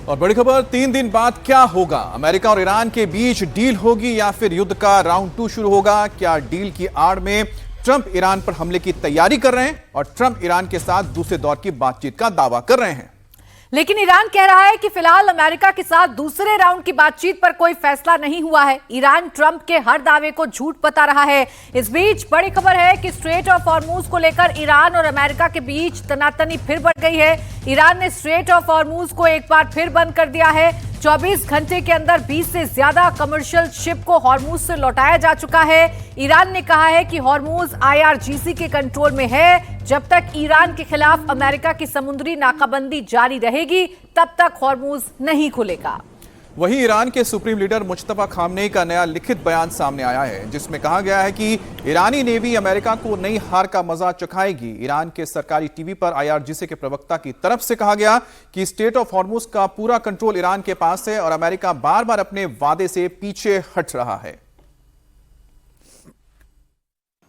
और बड़ी खबर, 3 दिन बाद क्या होगा? अमेरिका और ईरान के बीच डील होगी या फिर युद्ध का राउंड 2 शुरू होगा? क्या डील की आड़ में ट्रंप ईरान पर हमले की तैयारी कर रहे हैं और ट्रंप ईरान के साथ दूसरे दौर की बातचीत का दावा कर रहे हैं? लेकिन ईरान कह रहा है कि फिलहाल अमेरिका के साथ दूसरे राउंड की बातचीत पर कोई फैसला नहीं हुआ है। ईरान ट्रंप के हर दावे को झूठ बता रहा है। इस बीच बड़ी खबर है कि स्ट्रेट ऑफ हॉर्मूज को लेकर ईरान और अमेरिका के बीच तनातनी फिर बढ़ गई है। ईरान ने स्ट्रेट ऑफ हॉर्मूज को एक बार फिर बंद कर दिया है। 24 घंटे के अंदर 20 से ज्यादा कमर्शियल शिप को हॉर्मूज से लौटाया जा चुका है। ईरान ने कहा है कि हॉर्मूज IRGC के कंट्रोल में है। जब तक ईरान के खिलाफ अमेरिका की समुद्री नाकाबंदी जारी रहेगी तब तक हॉर्मूज नहीं खुलेगा। वहीं ईरान के सुप्रीम लीडर मुश्तफा खामनेई का नया लिखित बयान सामने आया है, जिसमें कहा गया है कि ईरानी नेवी अमेरिका को नई हार का मजा चखाएगी। ईरान के सरकारी टीवी पर IRGC के प्रवक्ता की तरफ से कहा गया कि स्ट्रेट ऑफ हॉर्मूज का पूरा कंट्रोल ईरान के पास है और अमेरिका बार बार अपने वादे से पीछे हट रहा है।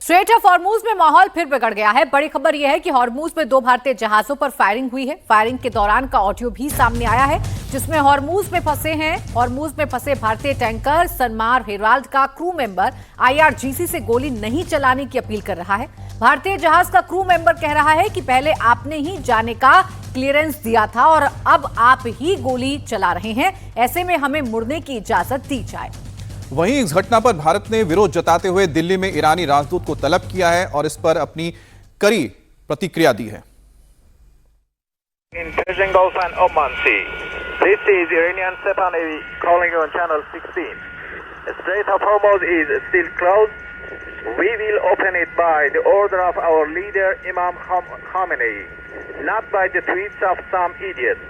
स्ट्रेट ऑफ हॉर्मूज में माहौल फिर बिगड़ गया है। बड़ी खबर यह है कि हॉर्मूज में 2 भारतीय जहाजों पर फायरिंग हुई है। फायरिंग के दौरान का ऑडियो भी सामने आया है, जिसमें हॉर्मूज में फंसे भारतीय टैंकर सनमार हेराल्ड का क्रू मेंबर IRGC से गोली नहीं चलाने की अपील कर रहा है। भारतीय जहाज का क्रू मेंबर कह रहा है कि पहले आपने ही जाने का क्लियरेंस दिया था और अब आप ही गोली चला रहे हैं, ऐसे में हमें मुड़ने की इजाजत दी जाए। वहीं इस घटना पर भारत ने विरोध जताते हुए दिल्ली में ईरानी राजदूत को तलब किया है और इस पर अपनी कड़ी प्रतिक्रिया दी है। In Persian Gulf and Oman Sea, this is Iranian Sepah Navy calling you on channel 16. The Strait of Hormuz is still closed. We will open it by the order of our leader Imam Khamenei, not by the tweets of some idiots.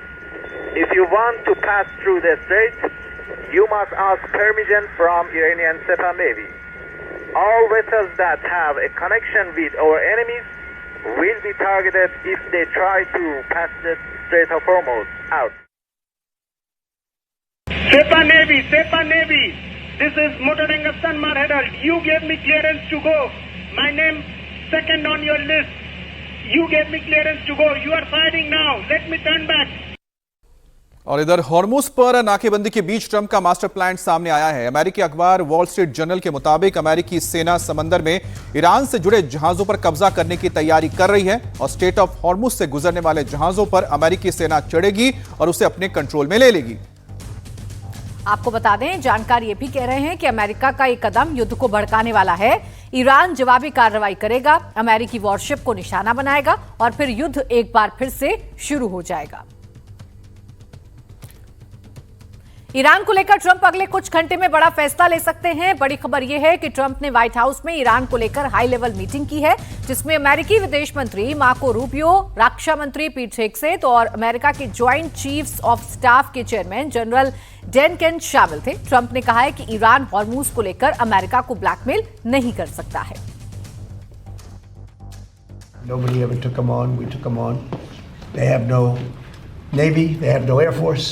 If you want to pass through the strait, you must ask permission from Iranian Sepah Navy. All vessels that have a connection with our enemies will be targeted if they try to pass the Strait of Hormuz out. Sepah Navy, this is Motoranga Sanmar Herald. You gave me clearance to go. My name second on your list. You gave me clearance to go. You are firing now. Let me turn back. और इधर Hormuz पर नाकेबंदी के बीच Trump का master plan सामने आया है। अमेरिकी अखबार वॉल स्ट्रीट जर्नल के मुताबिक अमेरिकी सेना समंदर में ईरान से जुड़े जहाजों पर कब्जा करने की तैयारी कर रही है और स्ट्रेट ऑफ हॉर्मूज से गुजरने वाले जहाजों पर अमेरिकी सेना चढ़ेगी और उसे अपने कंट्रोल में ले लेगी। आपको बता दें, जानकार ये भी कह रहे हैं कि अमेरिका का ये कदम युद्ध को भड़काने वाला है। ईरान जवाबी कार्रवाई करेगा, अमेरिकी वॉरशिप को निशाना बनाएगा और फिर युद्ध एक बार फिर से शुरू हो जाएगा। ईरान को लेकर ट्रंप अगले कुछ घंटे में बड़ा फैसला ले सकते हैं। बड़ी खबर यह है कि ट्रंप ने व्हाइट हाउस में ईरान को लेकर हाई लेवल मीटिंग की है, जिसमें अमेरिकी विदेश मंत्री मार्को रूबियो, रक्षा मंत्री पीट हेगसेथ और अमेरिका के ज्वाइंट चीफ्स ऑफ स्टाफ के चेयरमैन जनरल डैन केंट शामिल थे। ट्रंप ने कहा है कि ईरान हॉर्मूज को लेकर अमेरिका को ब्लैकमेल नहीं कर सकता है। Nobody ever took them on. We took them on. They have no navy. They have no air force.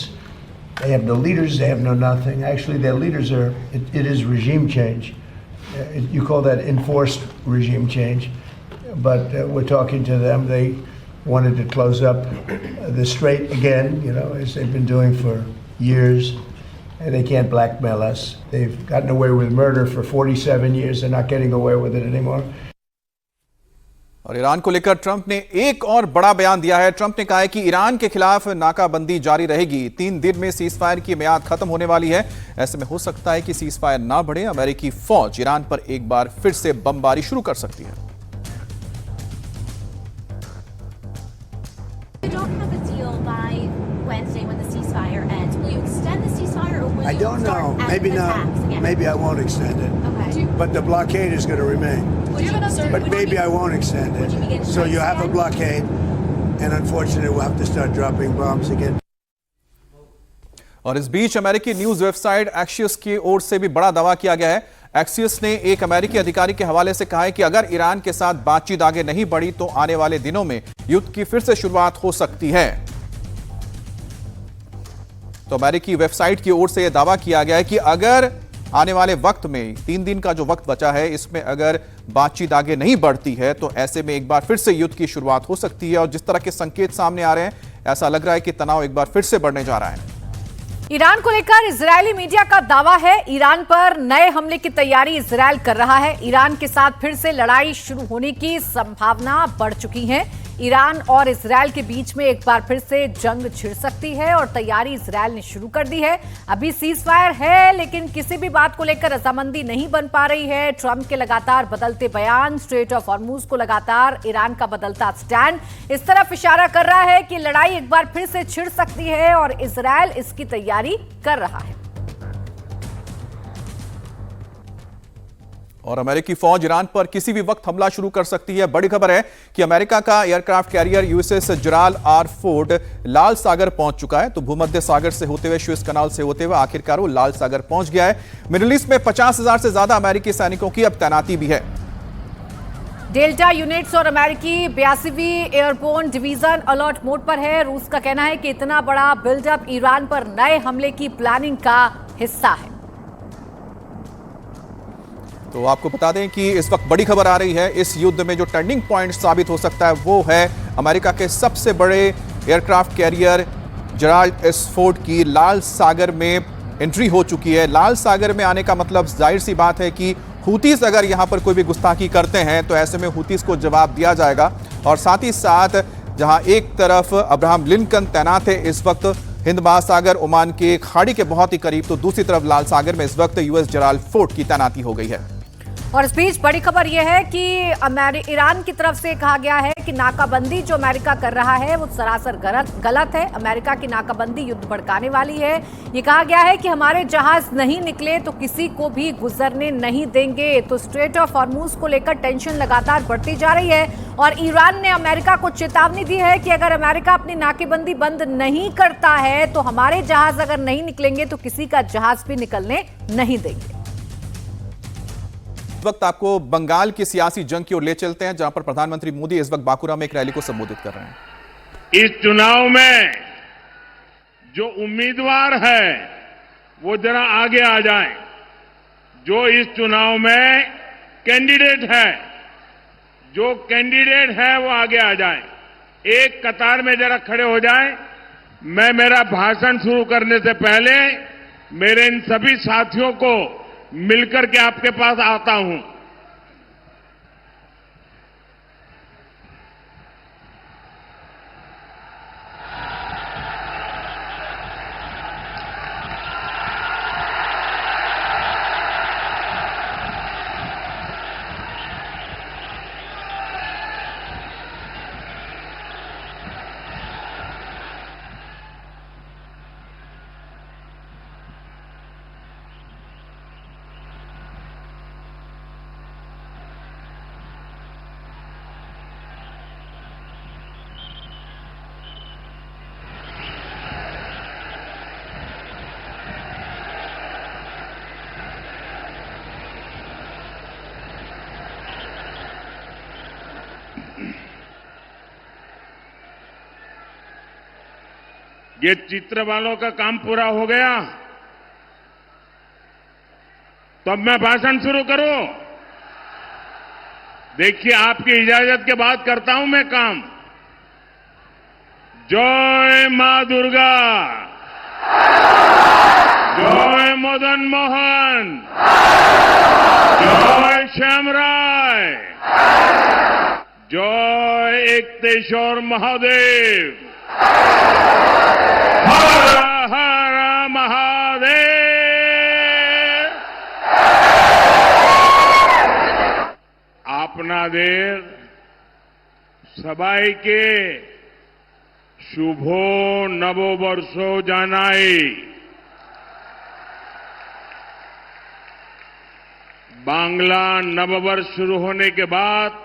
They have no leaders. They have no nothing. Actually, their leaders are. It is regime change. You call that enforced regime change, but we're talking to them. They wanted to close up the strait again. You know, as they've been doing for years, and they can't blackmail us. They've gotten away with murder for 47 years. They're not getting away with it anymore. और Iran को लेकर Trump ने एक और बड़ा बयान दिया है। ट्रंप ने कहा है कि ईरान के खिलाफ नाकाबंदी जारी रहेगी। 3 दिन में सीज फायर की मियाद खत्म होने वाली है। ऐसे में हो सकता है कि सीज फायर ना बढ़े, अमेरिकी फौज ईरान पर एक बार फिर से बमबारी शुरू कर सकती है। don't know. Maybe not. Maybe I won't extend it. Okay. But the blockade is going to remain. But maybe I won't extend it. So you have a blockade, and unfortunately, we'll have to start dropping bombs again. और इस बीच अमेरिकी news website एक्सियस की ओर से भी बड़ा दावा किया गया है। एक्सियस ने एक अमेरिकी अधिकारी के हवाले से कहा है कि अगर ईरान के साथ बातचीत आगे नहीं बढ़ी तो आने वाले दिनों में युद्ध की फिर से शुरुआत हो सकती है। तो अमेरिकी वेबसाइट की ओर से यह दावा किया गया है कि अगर आने वाले वक्त में 3 दिन का जो वक्त बचा है इसमें अगर बातचीत आगे नहीं बढ़ती है तो ऐसे में एक बार फिर से युद्ध की शुरुआत हो सकती है। और जिस तरह के संकेत सामने आ रहे हैं ऐसा लग रहा है कि तनाव एक बार फिर से बढ़ने जा रहा है। ईरान को लेकर इजरायली मीडिया का दावा है ईरान पर नए हमले की तैयारी इजरायल कर रहा है। ईरान के साथ फिर से लड़ाई शुरू होने की संभावना बढ़ चुकी है। ईरान और इजरायल के बीच में एक बार फिर से जंग छिड़ सकती है और तैयारी इजरायल ने शुरू कर दी है। अभी सीज फायर है लेकिन किसी भी बात को लेकर रजामंदी नहीं बन पा रही है। ट्रंप के लगातार बदलते बयान, स्ट्रेट ऑफ हॉर्मुज को लगातार ईरान का बदलता स्टैंड इस तरफ इशारा कर रहा है कि लड़ाई एक बार फिर से छिड़ सकती है और इजरायल इसकी तैयारी कर रहा है। और अमेरिकी फौज ईरान पर किसी भी वक्त हमला शुरू कर सकती है। बड़ी खबर है कि अमेरिका का aircraft carrier USS Gerald R Ford लाल सागर पहुंच चुका है। तो भूमध्य सागर से होते हुए स्वेज कनाल से होते हुए आखिरकार वो लाल सागर पहुंच गया है। मिडिल ईस्ट में 50,000 से ज्यादा अमेरिकी सैनिकों की अब तैनाती भी है। डेल्टा यूनिट्स और अमेरिकी 82वीं एयरबोर्न डिवीजन अलर्ट मोड पर है। रूस का कहना है कि इतना बड़ा बिल्डअप ईरान पर नए हमले की प्लानिंग का हिस्सा है। तो आपको बता दें कि इस वक्त बड़ी खबर आ रही है। इस युद्ध में जो टर्निंग पॉइंट साबित हो सकता है वो है अमेरिका के सबसे बड़े aircraft carrier Gerald S Ford की लाल सागर में एंट्री हो चुकी है। लाल सागर में आने का मतलब जाहिर सी बात है कि हुतीस अगर यहां पर कोई भी गुस्ताखी करते हैं तो ऐसे में हुतीस को जवाब दिया जाएगा। और साथ ही साथ जहां एक तरफ अब्राहम लिंकन तैनात है इस वक्त हिंद महासागर ओमान के खाड़ी के बहुत ही करीब, तो दूसरी तरफ लाल सागर में इस वक्त यूएस जेराल्ड फोर्ड की तैनाती हो गई है। और इस बीच बड़ी खबर यह है कि ईरान की तरफ से कहा गया है कि नाकाबंदी जो अमेरिका कर रहा है वो सरासर गलत है। अमेरिका की नाकाबंदी युद्ध भड़काने वाली है। ये कहा गया है कि हमारे जहाज नहीं निकले तो किसी को भी गुजरने नहीं देंगे। तो स्ट्रेट ऑफ हॉर्मुज को लेकर टेंशन लगातार बढ़ती जा रही है और ईरान ने अमेरिका को चेतावनी दी है कि अगर अमेरिका अपनी नाकेबंदी बंद नहीं करता है तो हमारे जहाज अगर नहीं निकलेंगे तो किसी का जहाज भी निकलने नहीं देंगे। इस वक्त आपको बंगाल की सियासी जंग की ओर ले चलते हैं जहां पर प्रधानमंत्री मोदी इस वक्त बांकुरा में एक रैली को संबोधित कर रहे हैं। इस चुनाव में जो उम्मीदवार है वो जरा आगे आ जाए। जो इस चुनाव में कैंडिडेट है, जो कैंडिडेट है वो आगे आ जाए, एक कतार में जरा खड़े हो जाए। मैं मेरा भाषण शुरू करने से पहले मेरे इन सभी साथियों को मिलकर के आपके पास आता हूं। ये चित्र वालों का काम पूरा हो गया तो अब मैं भाषण शुरू करूं। देखिए, आपकी इजाजत के बाद करता हूं मैं काम। जय मां दुर्गा, जय मदन मोहन, जय श्यामराय, जय एकतेश्वर महादेव, हर हर महादेव। আপনাদের সবাইকে শুভ নববর্ষ জানাই। बांग्ला नववर्ष शुरू होने के बाद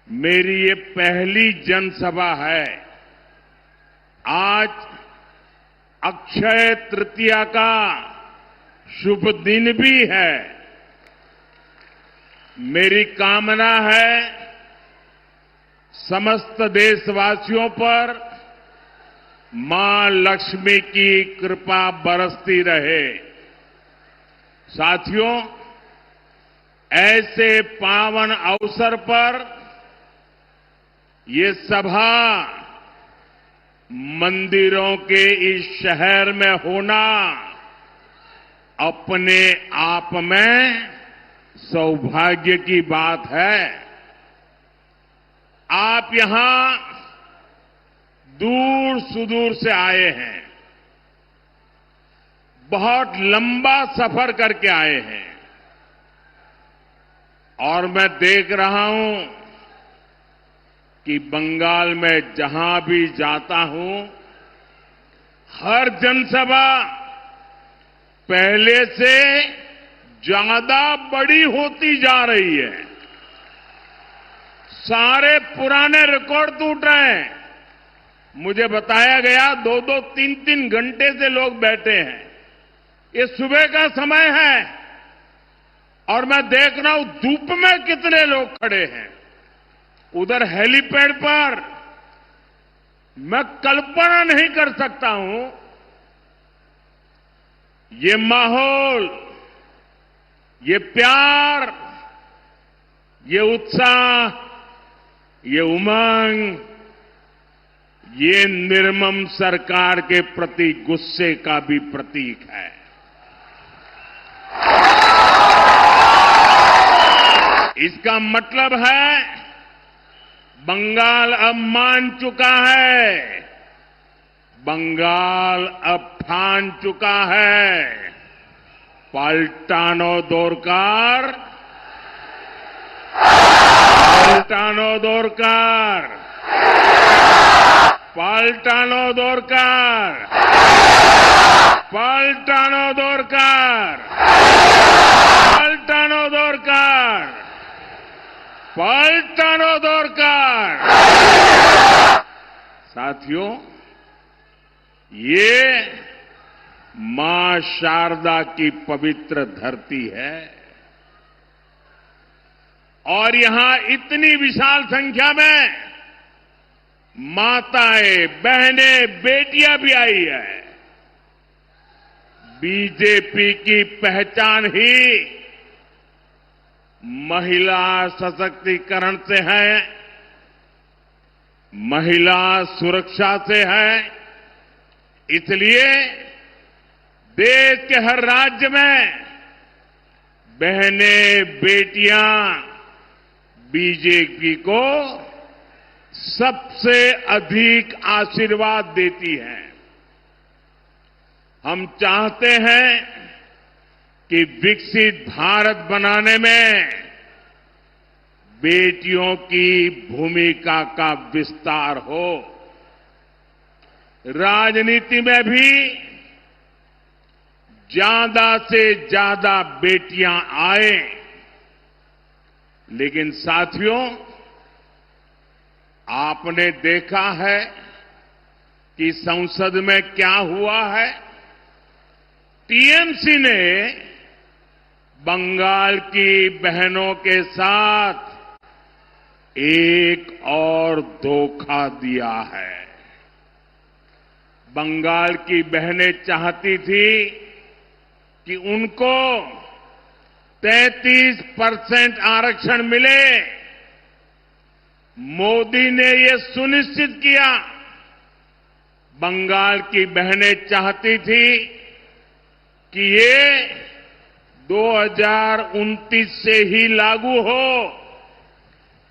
मेरी ये पहली जनसभा है। आज अक्षय तृतीया का शुभ दिन भी है। मेरी कामना है समस्त देशवासियों पर मां लक्ष्मी की कृपा बरसती रहे। साथियों, ऐसे पावन अवसर पर ये सभा मंदिरों के इस शहर में होना अपने आप में सौभाग्य की बात है। आप यहां दूर सुदूर से आए हैं, बहुत लंबा सफर करके आए हैं और मैं देख रहा हूं कि बंगाल में जहां भी जाता हूं, हर जनसभा पहले से ज्यादा बड़ी होती जा रही है। सारे पुराने रिकॉर्ड टूट रहे हैं। मुझे बताया गया 2-2, 3-3 घंटे से लोग बैठे हैं। ये सुबह का समय है और मैं देख रहा हूं धूप में कितने लोग खड़े हैं। उधर हेलीपैड पर मैं कल्पना नहीं कर सकता हूं ये माहौल, ये प्यार, ये उत्साह, ये उमंग, ये निर्मम सरकार के प्रति गुस्से का भी प्रतीक है। इसका मतलब है बंगाल अब मान चुका है, बंगाल अब ठान चुका है। पाल्टानो दोरकार, पाल्टानो दोरकार, पाल्टानो दोरकार, पाल्टानो दोरकार, पाल्टानो दोरकार, पाल्टानो दोरकार। साथियों, ये मां शारदा की पवित्र धरती है और यहां इतनी विशाल संख्या में माताएं, बहनें, बेटियां भी आई है। बीजेपी की पहचान ही महिला सशक्तिकरण से है, महिला सुरक्षा से है। इसलिए देश के हर राज्य में बहनें, बेटियां बीजेपी को सबसे अधिक आशीर्वाद देती हैं। हम चाहते हैं कि विकसित भारत बनाने में बेटियों की भूमिका का विस्तार हो। राजनीति में भी ज्यादा से ज्यादा बेटियां आए। लेकिन साथियों, आपने देखा है कि संसद में क्या हुआ है। टीएमसी ने बंगाल की बहनों के साथ एक और धोखा दिया है। बंगाल की बहनें चाहती थी कि उनको 33% आरक्षण मिले। मोदी ने ये सुनिश्चित किया। बंगाल की बहनें चाहती थी कि ये 2029 से ही लागू हो।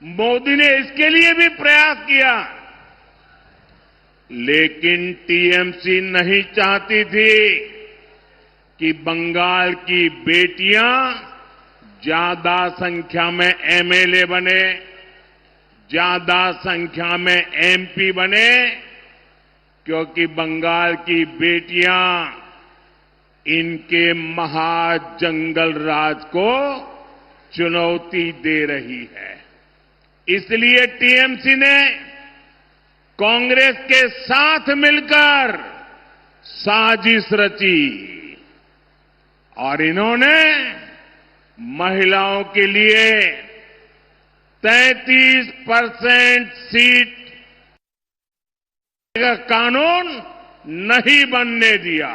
मोदी ने इसके लिए भी प्रयास किया, लेकिन टीएमसी नहीं चाहती थी कि बंगाल की बेटियां ज्यादा संख्या में एमएलए बने, ज्यादा संख्या में एमपी बने, क्योंकि बंगाल की बेटियां इनके महाजंगल राज को चुनौती दे रही है। इसलिए टीएमसी ने कांग्रेस के साथ मिलकर साजिश रची और इन्होंने महिलाओं के लिए 33% सीट का कानून नहीं बनने दिया।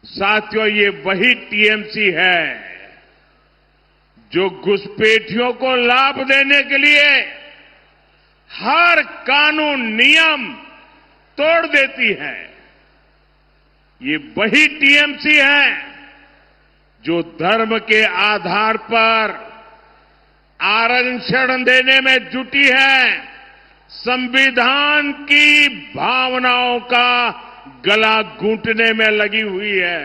साथियों, ये वही टीएमसी है जो घुसपैठियों को लाभ देने के लिए हर कानून नियम तोड़ देती है। ये वही टीएमसी है जो धर्म के आधार पर आरक्षण देने में जुटी है, संविधान की भावनाओं का गला घूंटने में लगी हुई है।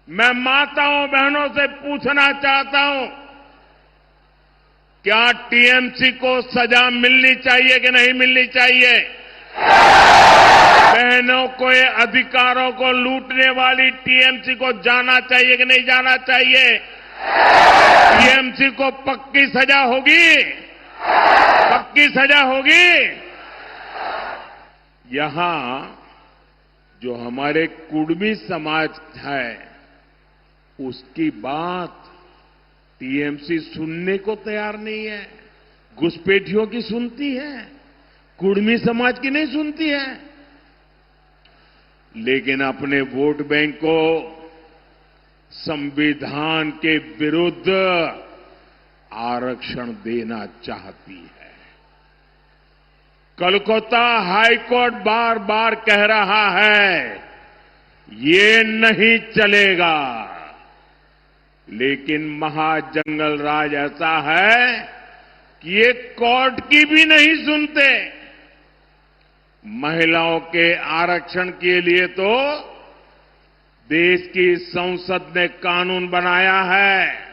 मैं माताओं बहनों से पूछना चाहता हूं, क्या टीएमसी को सजा मिलनी चाहिए कि नहीं मिलनी चाहिए? बहनों के अधिकारों को लूटने वाली टीएमसी को जाना चाहिए कि नहीं जाना चाहिए? टीएमसी को पक्की सजा होगी, पक्की सजा होगी। यहां जो हमारे कुर्मी समाज है उसकी बात टीएमसी सुनने को तैयार नहीं है। घुसपैठियों की सुनती है, कुर्मी समाज की नहीं सुनती है। लेकिन अपने वोट बैंक को संविधान के विरुद्ध आरक्षण देना चाहती है। कोलकाता हाईकोर्ट बार बार कह रहा है ये नहीं चलेगा, लेकिन महाजंगल राज ऐसा है कि ये कोर्ट की भी नहीं सुनते। महिलाओं के आरक्षण के लिए तो देश की संसद ने कानून बनाया है।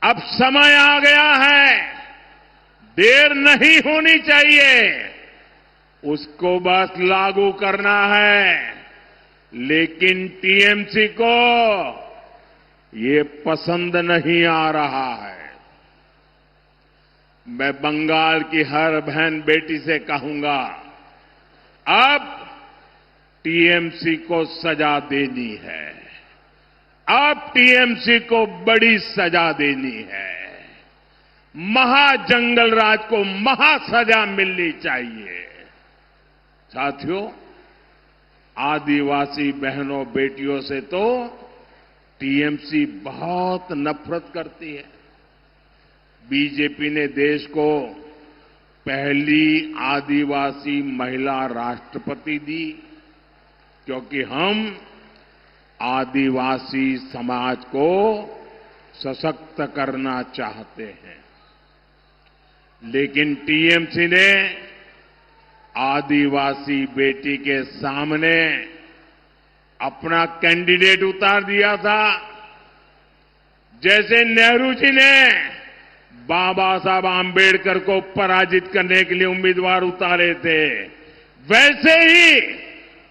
अब समय आ गया है, देर नहीं होनी चाहिए, उसको बस लागू करना है। लेकिन टीएमसी को ये पसंद नहीं आ रहा है। मैं बंगाल की हर बहन बेटी से कहूंगा, अब टीएमसी को सजा देनी है। अब टीएमसी को बड़ी सजा देनी है। महाजंगल राज को महासजा मिलनी चाहिए। साथियों, आदिवासी बहनों बेटियों से तो टीएमसी बहुत नफरत करती है। बीजेपी ने देश को पहली आदिवासी महिला राष्ट्रपति दी, क्योंकि हम आदिवासी समाज को सशक्त करना चाहते हैं। लेकिन टीएमसी ने आदिवासी बेटी के सामने अपना कैंडिडेट उतार दिया था। जैसे नेहरू जी ने बाबा साहब आंबेडकर को पराजित करने के लिए उम्मीदवार उतारे थे, वैसे ही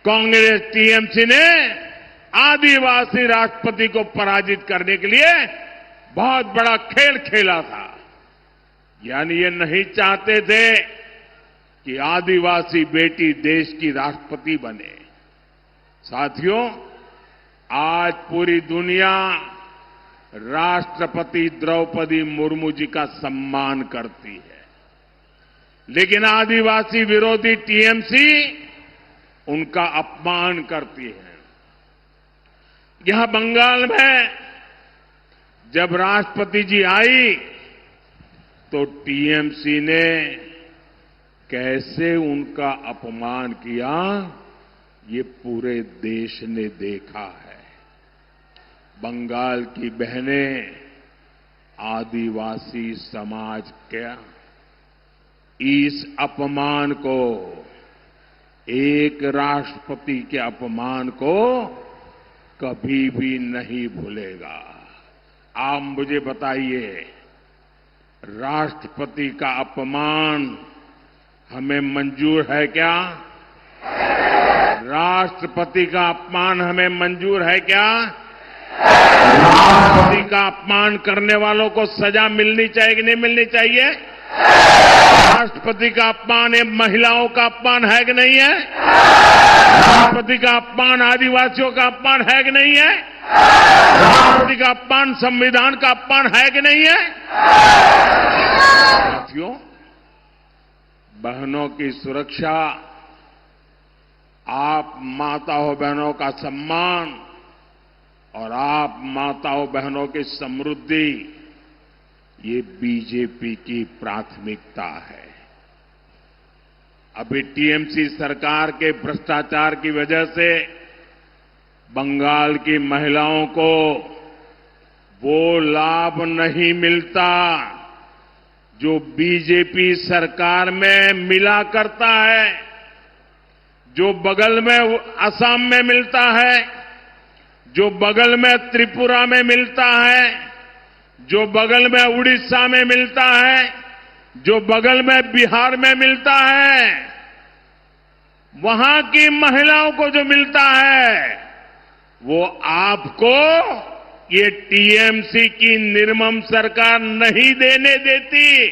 कांग्रेस टीएमसी ने आदिवासी राष्ट्रपति को पराजित करने के लिए बहुत बड़ा खेल खेला था। यानी ये नहीं चाहते थे कि आदिवासी बेटी देश की राष्ट्रपति बने। साथियों, आज पूरी दुनिया राष्ट्रपति द्रौपदी मुर्मू जी का सम्मान करती है, लेकिन आदिवासी विरोधी टीएमसी उनका अपमान करती है। यहां बंगाल में जब राष्ट्रपति जी आई तो टीएमसी ने कैसे उनका अपमान किया, ये पूरे देश ने देखा है। बंगाल की बहनें आदिवासी समाज के इस अपमान को, एक राष्ट्रपति के अपमान को कभी भी नहीं भूलेगा। आप मुझे बताइए, राष्ट्रपति का अपमान हमें मंजूर है क्या? राष्ट्रपति का अपमान हमें मंजूर है क्या? राष्ट्रपति का अपमान करने वालों को सजा मिलनी चाहिए कि नहीं मिलनी चाहिए? राष्ट्रपति का अपमान ये महिलाओं का अपमान है कि नहीं है? राष्ट्रपति का अपमान आदिवासियों का अपमान है कि नहीं है? राष्ट्रपति का अपमान संविधान का अपमान है कि नहीं है? साथियों, बहनों की सुरक्षा, आप माताओं बहनों का सम्मान और आप माताओं बहनों की समृद्धि, ये बीजेपी की प्राथमिकता है। अभी टीएमसी सरकार के भ्रष्टाचार की वजह से बंगाल की महिलाओं को वो लाभ नहीं मिलता जो बीजेपी सरकार में मिला करता है, जो बगल में असम में मिलता है, जो बगल में त्रिपुरा में मिलता है, जो बगल में उड़ीसा में मिलता है, जो बगल में बिहार में मिलता है। वहां की महिलाओं को जो मिलता है वो आपको ये टीएमसी की निर्मम सरकार नहीं देने देती।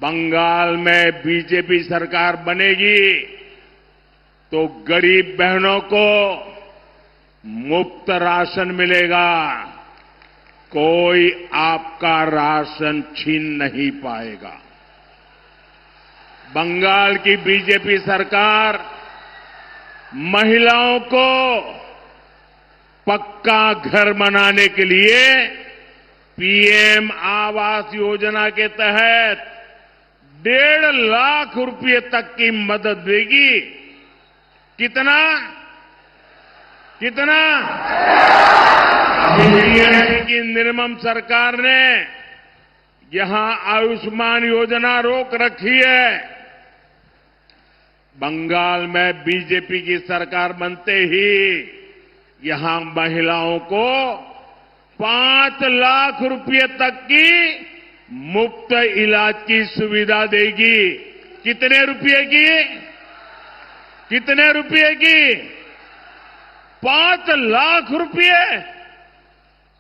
बंगाल में बीजेपी सरकार बनेगी तो गरीब बहनों को मुफ्त राशन मिलेगा, कोई आपका राशन छीन नहीं पाएगा। बंगाल की बीजेपी सरकार महिलाओं को पक्का घर बनाने के लिए पीएम आवास योजना के तहत 1.5 लाख रुपए तक की मदद देगी। कितना? टीएमसी की निर्मम सरकार ने यहां आयुष्मान योजना रोक रखी है। बंगाल में बीजेपी की सरकार बनते ही यहां महिलाओं को 5 लाख रुपए तक की मुफ्त इलाज की सुविधा देगी। कितने रुपए की? 5 लाख रुपए।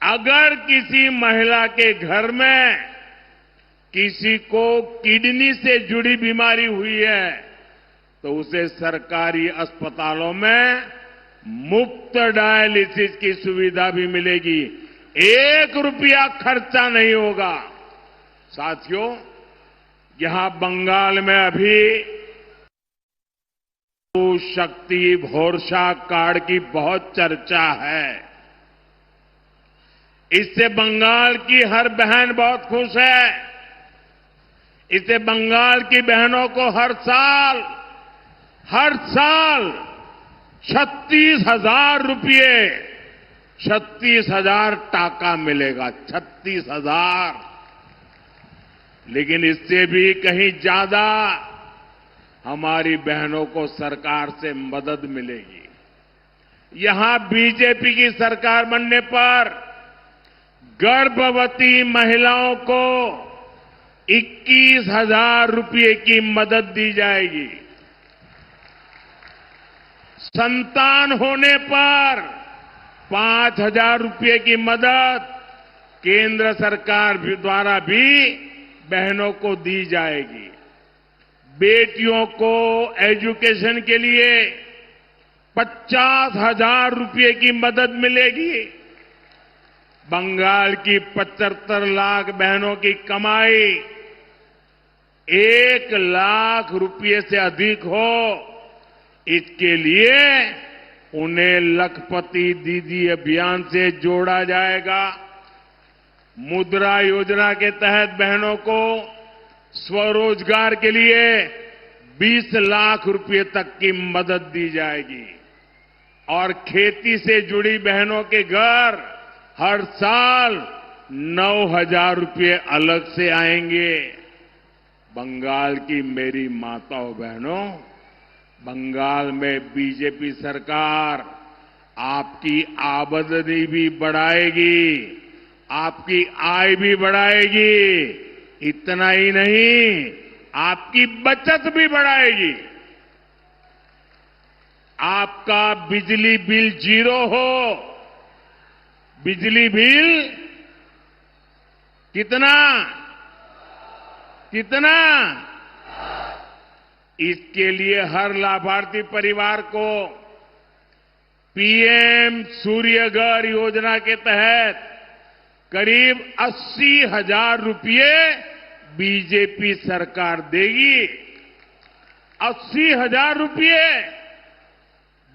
अगर किसी महिला के घर में किसी को किडनी से जुड़ी बीमारी हुई है तो उसे सरकारी अस्पतालों में मुफ्त डायलिसिस की सुविधा भी मिलेगी। 1 रुपया खर्चा नहीं होगा। साथियों, यहां बंगाल में अभी शक्ति भरोसा कार्ड की बहुत चर्चा है। इससे बंगाल की हर बहन बहुत खुश है। इससे बंगाल की बहनों को हर साल 36,000 रुपये, 36,000 टाका मिलेगा। 36,000। लेकिन इससे भी कहीं ज्यादा हमारी बहनों को सरकार से मदद मिलेगी। यहां बीजेपी की सरकार बनने पर गर्भवती महिलाओं को 21,000 रुपये की मदद दी जाएगी। संतान होने पर 5,000 रुपये की मदद केंद्र सरकार द्वारा भी बहनों को दी जाएगी। बेटियों को एजुकेशन के लिए 50,000 रुपये की मदद मिलेगी। बंगाल की 75 लाख बहनों की कमाई 1 लाख रुपये से अधिक हो, इसके लिए उन्हें लखपति दीदी अभियान से जोड़ा जाएगा। मुद्रा योजना के तहत बहनों को स्वरोजगार के लिए 20 लाख रुपये तक की मदद दी जाएगी और खेती से जुड़ी बहनों के घर हर साल 9,000 रुपये अलग से आएंगे। बंगाल की मेरी माताओं बहनों, बंगाल में बीजेपी सरकार आपकी आमदनी भी बढ़ाएगी, आपकी आय भी बढ़ाएगी। इतना ही नहीं, आपकी बचत भी बढ़ाएगी। आपका बिजली बिल 0 हो। बिजली बिल कितना कितना इसके लिए हर लाभार्थी परिवार को पीएम सूर्यघर योजना के तहत करीब 80,000 रुपये बीजेपी सरकार देगी। 80,000 रुपये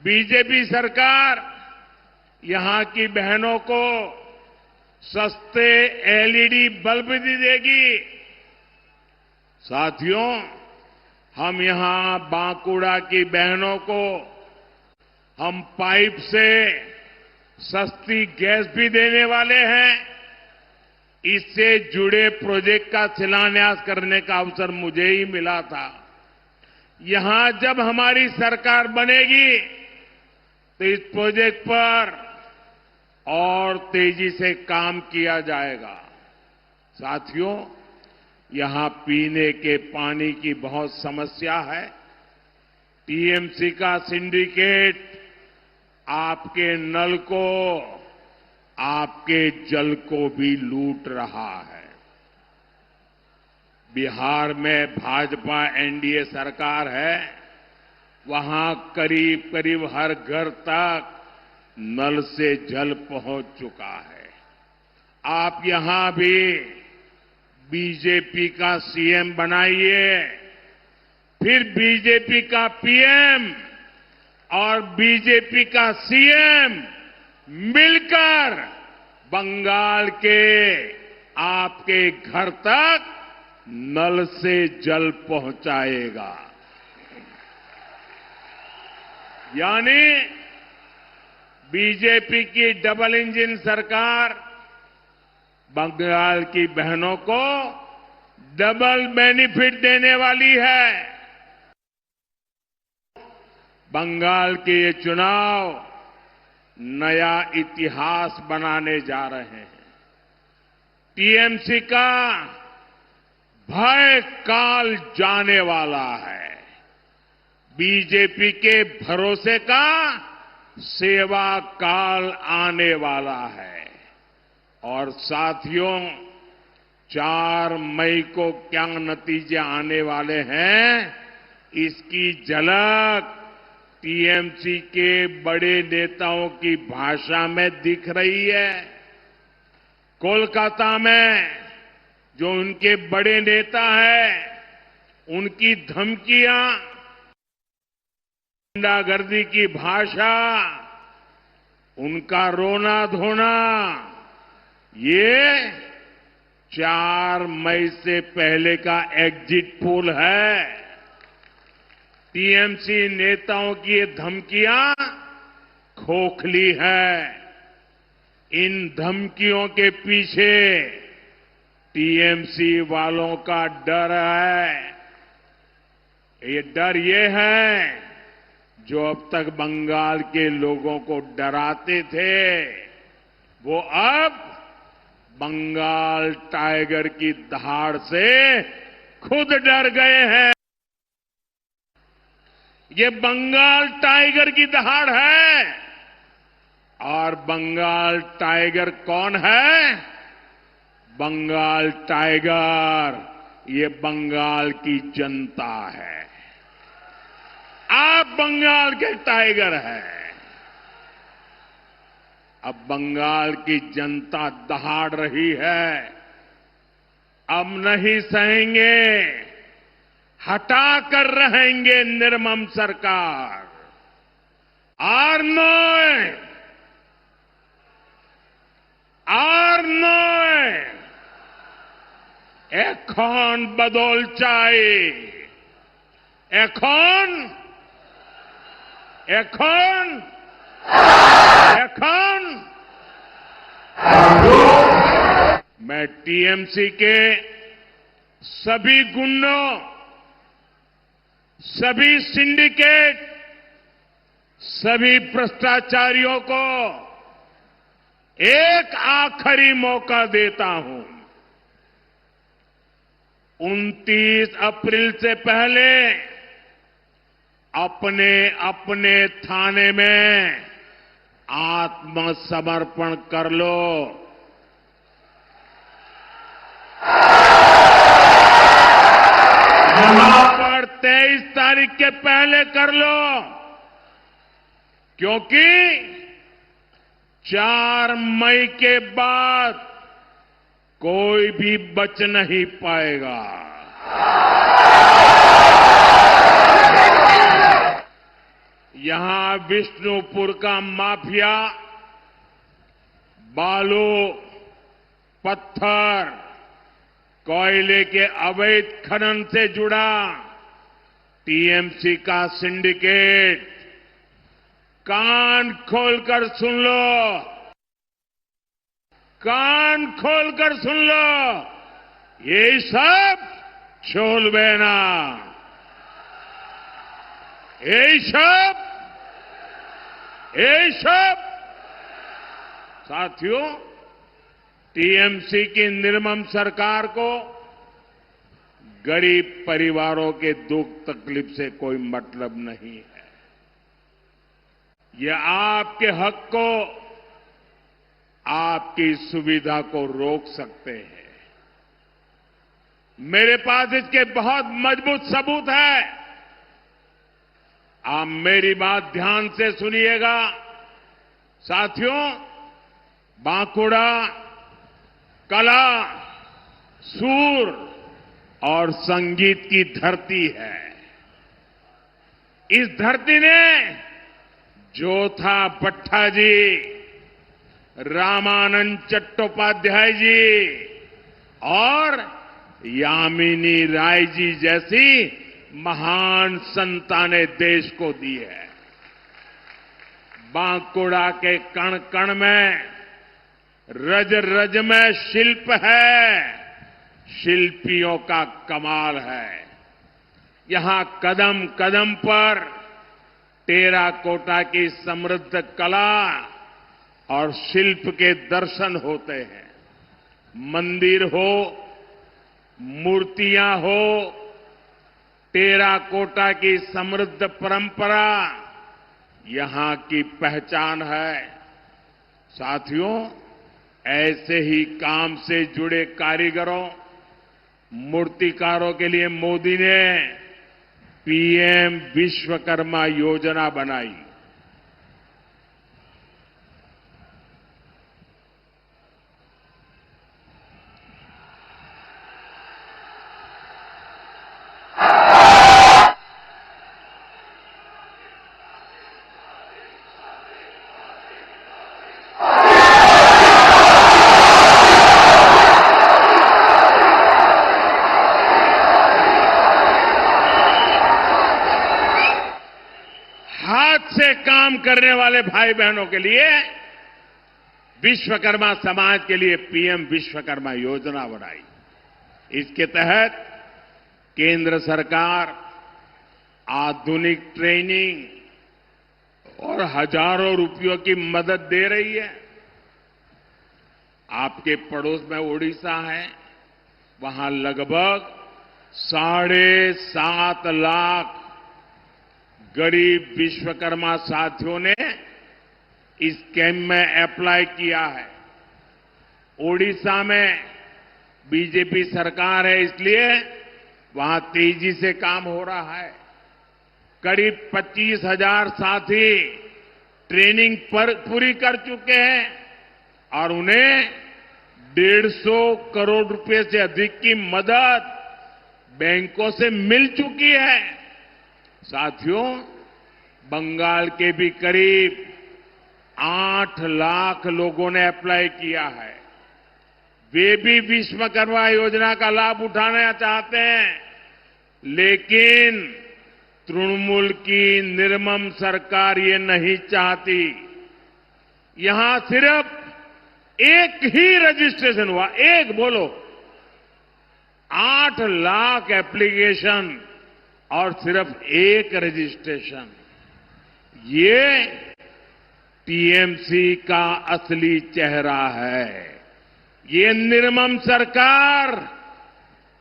बीजेपी सरकार यहां की बहनों को सस्ते एलईडी बल्ब भी देगी। साथियों, हम यहां बांकुड़ा की बहनों को हम पाइप से सस्ती गैस भी देने वाले हैं। इससे जुड़े प्रोजेक्ट का शिलान्यास करने का अवसर मुझे ही मिला था। यहां जब हमारी सरकार बनेगी तो इस प्रोजेक्ट पर और तेजी से काम किया जाएगा। साथियों, यहां पीने के पानी की बहुत समस्या है। टीएमसी का सिंडिकेट आपके नल को, आपके जल को भी लूट रहा है। बिहार में भाजपा एनडीए सरकार है, वहां करीब करीब हर घर तक नल से जल पहुंच चुका है। आप यहां भी बीजेपी का सीएम बनाइए, फिर बीजेपी का पीएम और बीजेपी का सीएम मिलकर बंगाल के आपके घर तक नल से जल पहुंचाएगा। यानी बीजेपी की डबल इंजन सरकार बंगाल की बहनों को डबल बेनिफिट देने वाली है। बंगाल के ये चुनाव नया इतिहास बनाने जा रहे हैं। टीएमसी का भय काल जाने वाला है। बीजेपी के भरोसे का सेवा काल आने वाला है। और साथियों, 4 मई को क्या नतीजे आने वाले हैं, इसकी झलक टीएमसी के बड़े नेताओं की भाषा में दिख रही है। कोलकाता में जो उनके बड़े नेता हैं, उनकी धमकियां, गुंडागर्दी की भाषा, उनका रोना धोना, ये 4 मई से पहले का एग्जिट पोल है। टीएमसी नेताओं की ये धमकियां खोखली है। इन धमकियों के पीछे टीएमसी वालों का डर है। ये डर ये है, जो अब तक बंगाल के लोगों को डराते थे, वो अब बंगाल टाइगर की दहाड़ से खुद डर गए हैं। ये बंगाल टाइगर की दहाड़ है। और बंगाल टाइगर कौन है? बंगाल टाइगर ये बंगाल की जनता है। आप बंगाल के टाइगर हैं। अब बंगाल की जनता दहाड़ रही है। अब नहीं सहेंगे, हटा कर रहेंगे निर्मम सरकार। আর নয় এখন বদল চাই। এখন मैं टीएमसी के सभी गुंडों, सभी सिंडिकेट, सभी भ्रष्टाचारियों को एक आखिरी मौका देता हूं। 29 अप्रैल से पहले अपने अपने थाने में आत्मसमर्पण कर लो। यहां पर 23 तारीख के पहले कर लो, क्योंकि 4 मई के बाद कोई भी बच नहीं पाएगा। यहां विष्णुपुर का माफिया बालू, पत्थर, कोयले के अवैध खनन से जुड़ा टीएमसी का सिंडिकेट, कान खोलकर सुन लो, कान खोलकर सुन लो, ये सब छोलबेना, ये सब साथियों, टीएमसी की निर्मम सरकार को गरीब परिवारों के दुख तकलीफ से कोई मतलब नहीं है। ये आपके हक को, आपकी सुविधा को रोक सकते हैं। मेरे पास इसके बहुत मजबूत सबूत है। आप मेरी बात ध्यान से सुनिएगा। साथियों, बांकुड़ा कला, सूर और संगीत की धरती है। इस धरती ने जोथा भट्टा जी, रामानंद चट्टोपाध्याय जी और यामिनी राय जी जैसी महान संतानें देश को दी है। बांकुड़ा के कण कण में, रज रज में शिल्प है, शिल्पियों का कमाल है। यहां कदम कदम पर टेराकोटा की समृद्ध कला और शिल्प के दर्शन होते हैं। मंदिर हो, मूर्तियां हो, टेराकोटा की समृद्ध परंपरा यहां की पहचान है। साथियों, ऐसे ही काम से जुड़े कारीगरों, मूर्तिकारों के लिए मोदी ने पीएम विश्वकर्मा योजना बनाई। से काम करने वाले भाई बहनों के लिए विश्वकर्मा समाज के लिए पीएम विश्वकर्मा योजना बनाई। इसके तहत केंद्र सरकार आधुनिक ट्रेनिंग और हजारों रुपयों की मदद दे रही है। आपके पड़ोस में उड़ीसा है, वहां लगभग 7.5 लाख गरीब विश्वकर्मा साथियों ने इस कैंप में अप्लाई किया है। ओडिशा में बीजेपी सरकार है, इसलिए वहां तेजी से काम हो रहा है। करीब 25,000 साथी ट्रेनिंग पूरी कर चुके हैं और उन्हें 150 करोड़ रुपए से अधिक की मदद बैंकों से मिल चुकी है। साथियों, बंगाल के भी करीब 8 लाख लोगों ने अप्लाई किया है। वे भी विश्वकर्मा योजना का लाभ उठाना चाहते हैं, लेकिन तृणमूल की निर्मम सरकार ये नहीं चाहती। यहां सिर्फ एक ही रजिस्ट्रेशन हुआ, एक बोलो, 8 लाख एप्लीकेशन और सिर्फ एक रजिस्ट्रेशन। ये टीएमसी का असली चेहरा है। ये निर्मम सरकार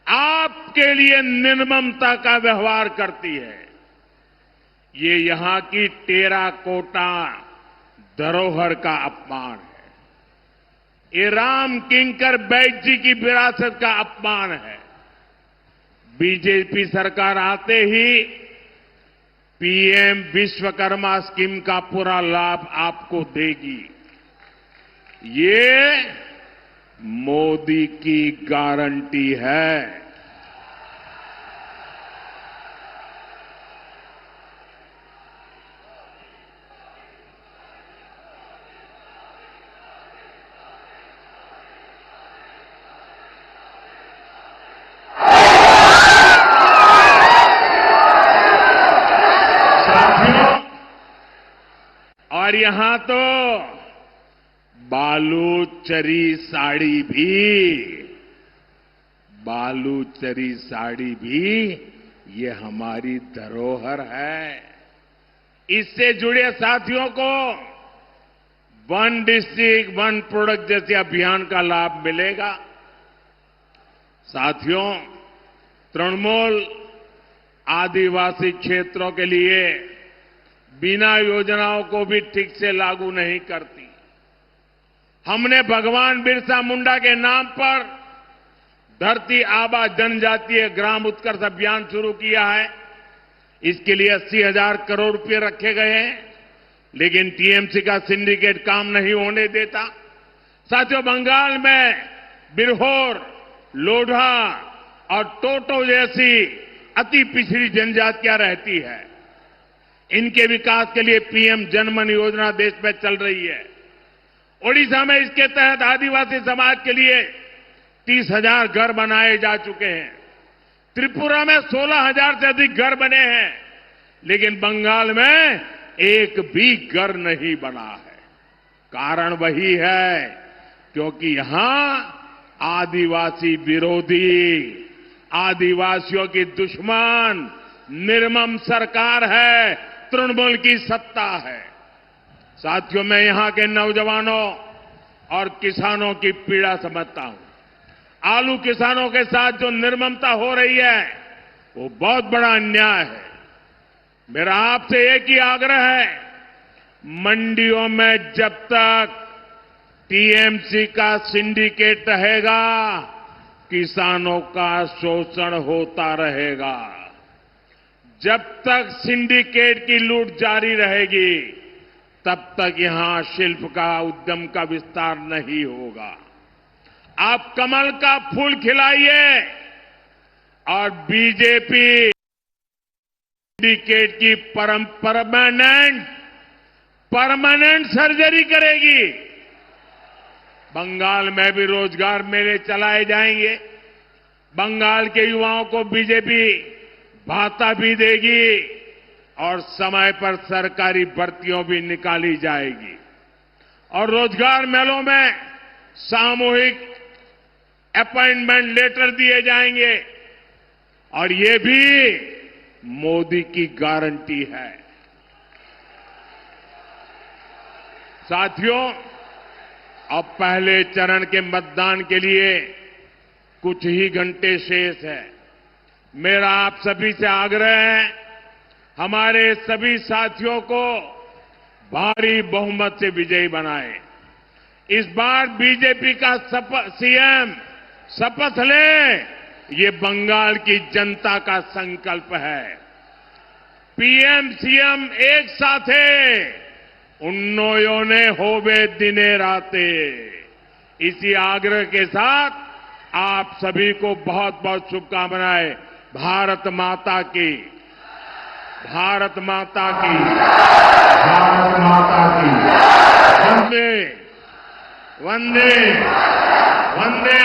आपके लिए निर्ममता का व्यवहार करती है। ये यहां की टेराकोटा धरोहर का अपमान है। ये राम किंकर बैज जी की विरासत का अपमान है। बीजेपी सरकार आते ही पीएम विश्वकर्मा स्कीम का पूरा लाभ आपको देगी। ये मोदी की गारंटी है। और यहां तो बालूचरी साड़ी भी ये हमारी धरोहर है। इससे जुड़े साथियों को वन डिस्ट्रिक्ट वन प्रोडक्ट जैसे अभियान का लाभ मिलेगा। साथियों, तृणमूल आदिवासी क्षेत्रों के लिए बिना योजनाओं को भी ठीक से लागू नहीं करती। हमने भगवान बिरसा मुंडा के नाम पर धरती आबा जनजातीय ग्राम उत्कर्ष अभियान शुरू किया है। इसके लिए 80,000 करोड़ रुपए रखे गए हैं, लेकिन टीएमसी का सिंडिकेट काम नहीं होने देता। साथियों, बंगाल में बिरहोर, लोढ़ा और टोटो जैसी अति पिछड़ी जनजातियां रहती है। इनके विकास के लिए पीएम जनमन योजना देश में चल रही है। ओडिशा में इसके तहत आदिवासी समाज के लिए 30,000 घर बनाए जा चुके हैं। त्रिपुरा में 16,000 से अधिक घर बने हैं, लेकिन बंगाल में एक भी घर नहीं बना है। कारण वही है क्योंकि यहां आदिवासी विरोधी, आदिवासियों की दुश्मन निर्मम सरकार है, तृणमूल की सत्ता है। साथियों, मैं यहां के नौजवानों और किसानों की पीड़ा समझता हूं। आलू किसानों के साथ जो निर्ममता हो रही है वो बहुत बड़ा अन्याय है। मेरा आपसे एक ही आग्रह है, मंडियों में जब तक टीएमसी का सिंडिकेट रहेगा किसानों का शोषण होता रहेगा। जब तक सिंडिकेट की लूट जारी रहेगी तब तक यहां शिल्प का उद्यम का विस्तार नहीं होगा। आप कमल का फूल खिलाइए और बीजेपी सिंडिकेट की परमानेंट सर्जरी करेगी। बंगाल में भी रोजगार मेले चलाए जाएंगे। बंगाल के युवाओं को बीजेपी भाता भी देगी और समय पर सरकारी भर्तियों भी निकाली जाएगी। और रोजगार मेलों में सामूहिक अपॉइंटमेंट लेटर दिए जाएंगे और ये भी मोदी की गारंटी है। साथियों, अब पहले चरण के मतदान के लिए कुछ ही घंटे शेष है। मेरा आप सभी से आग्रह है, हमारे सभी साथियों को भारी बहुमत से विजयी बनाएं। इस बार बीजेपी का सीएम शपथ ले, ये बंगाल की जनता का संकल्प है। पीएम सीएम एक साथे उन्नोयोने होवे दिने राते। इसी आग्रह के साथ आप सभी को बहुत बहुत शुभकामनाएं। भारत माता की, भारत माता की, भारत माता की। वंदे वंदे वंदे